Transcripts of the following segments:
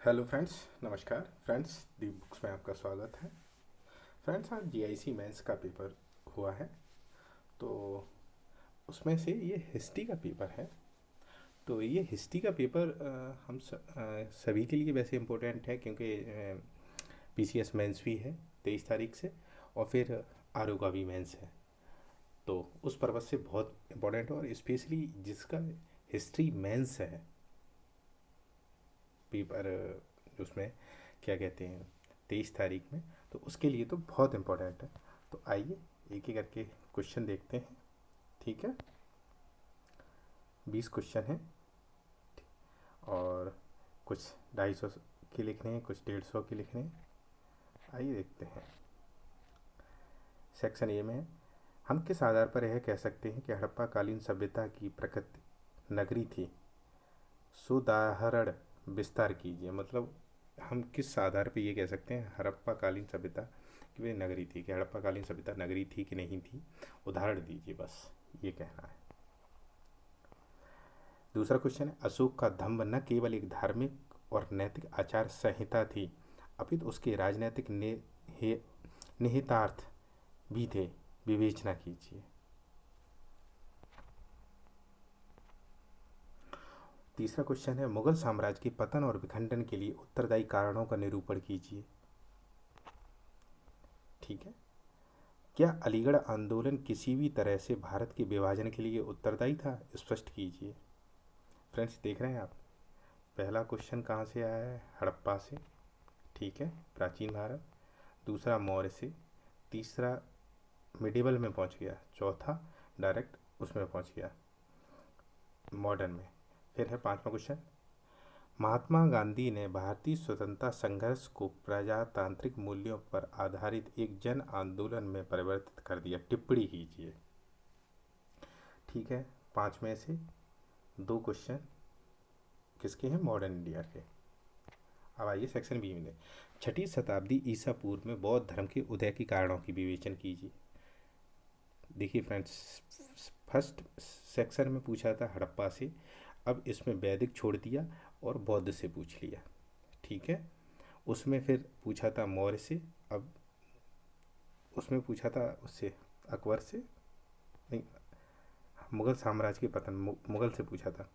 Hello friends, नमस्कार friends. दी books में आपका स्वागत है। फ्रेंड्स, आज जीआईसी मेंस का पेपर हुआ है, तो उसमें से ये हिस्ट्री का पेपर है। तो ये हिस्ट्री का पेपर सभी के लिए वैसे इम्पोर्टेंट है, क्योंकि पीसीएस मेंस भी है 23 तारीख से, और फिर आरओ का भी मेंस है। तो उस पर्पज़ से बहुत इम्पोर्टेंट है, और स्पेशली जिसका हिस्ट्री मेंस है पेपर, उसमें क्या कहते हैं 23 तारीख में, तो उसके लिए तो बहुत इम्पोर्टेंट है। तो आइए एक एक करके क्वेश्चन देखते हैं। ठीक है, 20 क्वेश्चन हैं, और कुछ 250 के लिखने हैं, कुछ 150 के लिखने हैं। आइए देखते हैं। सेक्शन ए में है, हम किस आधार पर यह कह सकते हैं कि हड़प्पा कालीन सभ्यता की प्रकृति नगरी थी? सुदाहरण विस्तार कीजिए। मतलब हम किस आधार पर ये कह सकते हैं हड़प्पा कालीन सभ्यता कि वे नगरी थी, कि हड़प्पा कालीन सभ्यता नगरी थी कि नहीं थी, उदाहरण दीजिए, बस ये कहना है। दूसरा क्वेश्चन है, अशोक का धम्म न केवल एक धार्मिक और नैतिक आचार संहिता थी, अपितु उसके राजनैतिक निहितार्थ भी थे। विवेचना कीजिए। तीसरा क्वेश्चन है, मुगल साम्राज्य के पतन और विखंडन के लिए उत्तरदायी कारणों का निरूपण कीजिए। ठीक है, क्या अलीगढ़ आंदोलन किसी भी तरह से भारत के विभाजन के लिए उत्तरदायी था? स्पष्ट कीजिए। फ्रेंड्स, देख रहे हैं आप, पहला क्वेश्चन कहाँ से आया है? हड़प्पा से। ठीक है, प्राचीन भारत। दूसरा मौर्य से। तीसरा मिडिवल में पहुँच गया। चौथा डायरेक्ट उसमें पहुँच गया, मॉडर्न में। फिर है पांचवा क्वेश्चन, महात्मा गांधी ने भारतीय स्वतंत्रता संघर्ष को प्रजातांत्रिक मूल्यों पर आधारित एक जन आंदोलन में परिवर्तित कर दिया। टिप्पणी कीजिए। ठीक है, 5 में से 2 क्वेश्चन किसके हैं? मॉडर्न इंडिया के। अब आइए सेक्शन बी में। 6वीं शताब्दी ईसा पूर्व में बौद्ध धर्म के उदय के कारणों की विवेचन कीजिए। देखिए फ्रेंड्स, फर्स्ट सेक्शन में पूछा था हड़प्पा से, अब इसमें वैदिक छोड़ दिया और बौद्ध से पूछ लिया। ठीक है, उसमें फिर पूछा था मौर्य से, अब उसमें पूछा था उससे अकबर से, नहीं, मुगल साम्राज्य के पतन मुगल से पूछा था।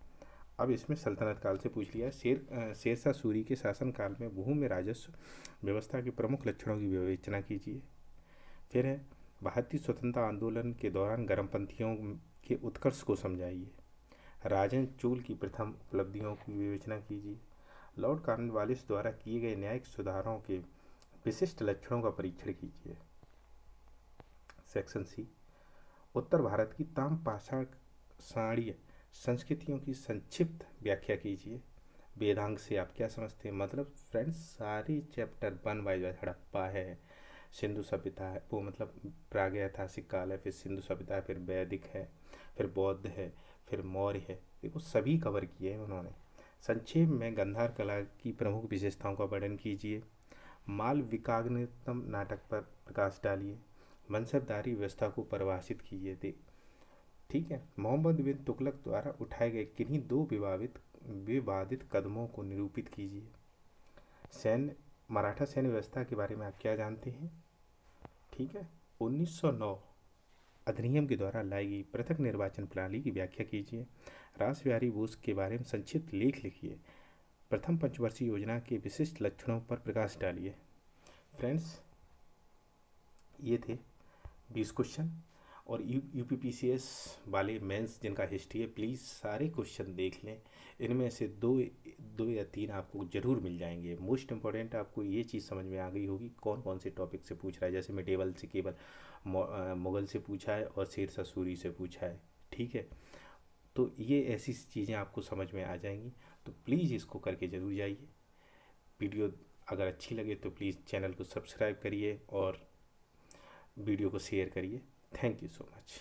अब इसमें सल्तनत काल से पूछ लिया। शेरशाह सूरी के शासनकाल में भूमि राजस्व व्यवस्था के प्रमुख लक्षणों की विवेचना कीजिए। फिर है, भारतीय स्वतंत्रता आंदोलन के दौरान गर्मपंथियों के उत्कर्ष को समझाइए। राजन चोल की प्रथम उपलब्धियों की विवेचना कीजिए। लॉर्ड कॉर्नवालिस द्वारा किए गए न्यायिक सुधारों के विशिष्ट लक्षणों का परीक्षण कीजिए। सेक्शन सी, उत्तर भारत की ताम पाषाणीय संस्कृतियों की संक्षिप्त व्याख्या कीजिए। वेदांग से आप क्या समझते हैं? मतलब फ्रेंड्स, सारे चैप्टर 1 बाय हड़प्पा है, सिंधु सभ्यता है, वो मतलब प्रागैतिहासिक काल है, फिर सिंधु सभ्यता है, फिर वैदिक है, फिर बौद्ध है, फिर मौर्य है। देखो सभी कवर किए हैं उन्होंने। संक्षेप में गांधार कला की प्रमुख विशेषताओं का वर्णन कीजिए। मालविकाग्नितम नाटक पर प्रकाश डालिए। मनसबदारी व्यवस्था को परिभाषित कीजिए। ठीक है, मोहम्मद बिन तुगलक द्वारा उठाए गए किन्हीं 2 विवादित कदमों को निरूपित कीजिए। मराठा सैन्य व्यवस्था के बारे में आप क्या जानते हैं? ठीक है, 1909 अधिनियम के द्वारा लाई गई पृथक निर्वाचन प्रणाली की व्याख्या कीजिए। रास बिहारी बोस के बारे में संक्षिप्त लेख लिखिए। प्रथम पंचवर्षीय योजना के विशिष्ट लक्षणों पर प्रकाश डालिए। फ्रेंड्स, ये थे 20 क्वेश्चन, और यूपीपीसीएस वाले मेंस जिनका हिस्ट्री है, प्लीज़ सारे क्वेश्चन देख लें। इनमें से दो या तीन आपको ज़रूर मिल जाएंगे। मोस्ट इम्पॉर्टेंट आपको ये चीज़ समझ में आ गई होगी कौन कौन से टॉपिक से पूछ रहा है। जैसे मिडेवल से केवल मुगल से पूछा है और शेरशाह सूरी से पूछा है। ठीक है, तो ये ऐसी चीज़ें आपको समझ में आ जाएंगी। तो प्लीज़ इसको करके ज़रूर जाइए। वीडियो अगर अच्छी लगे तो प्लीज़ चैनल को सब्सक्राइब करिए और वीडियो को शेयर करिए। Thank you so much.